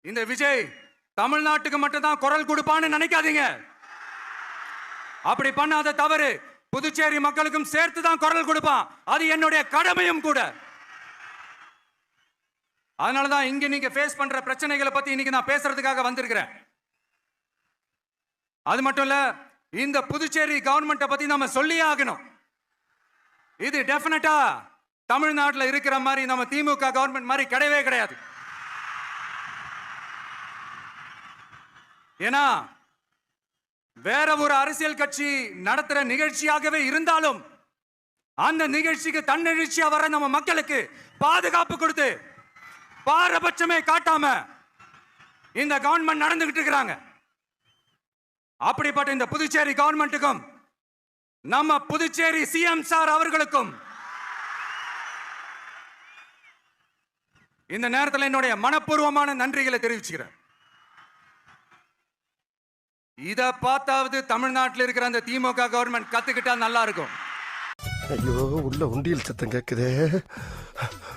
இந்த விஜய் தமிழ்நாட்டுக்கு மட்டும் தான் குரல் கொடுப்பான்னு நினைக்காதீங்க. அப்படி பண்ணாத தவறு புதுச்சேரி மக்களுக்கும் சேர்த்து தான் குரல் கொடுப்பான். அது என்னுடைய கடமையும் கூட. அதனாலதான் இங்க நீங்க ஃபேஸ் பண்ற பிரச்சனைகளை பத்தி இன்னைக்கு நான் பேசுறதுக்காக வந்திருக்கிறேன். அது மட்டும் இல்ல, இந்த புதுச்சேரி கவர்மெண்ட்டை பத்தி நம்ம சொல்லியே ஆகணும். இது டெஃபினட்டா தமிழ்நாட்டில் இருக்கிற மாதிரி நம்ம திமுக கவர்மெண்ட் மாதிரி கிடையவே கிடையாது. ஏன்னா வேற ஒரு அரசியல் கட்சி நடத்துற நிகழ்ச்சியாகவே இருந்தாலும் அந்த நிகழ்ச்சிக்கு தன்னெழுச்சியா வர நம்ம மக்களுக்கு பாதுகாப்பு கொடுத்து பாரபட்சமே காட்டாம இந்த கவர்மெண்ட் நடந்துகிட்டு இருக்கிறாங்க. அப்படிப்பட்ட இந்த புதுச்சேரி கவர்மெண்ட்டுக்கும் நம்ம புதுச்சேரி சிஎம் சார் அவர்களுக்கும் இந்த நேரத்தில் என்னுடைய மனப்பூர்வமான நன்றிகளை தெரிவிச்சுக்கிறேன். இத பார்த்தாவது தமிழ்நாட்டில் இருக்கிற அந்த திமுக கவர்மெண்ட் கத்துக்கிட்டா நல்லா இருக்கும். ஐயோ, உள்ள உண்டியல் சத்தம் கேக்குதே.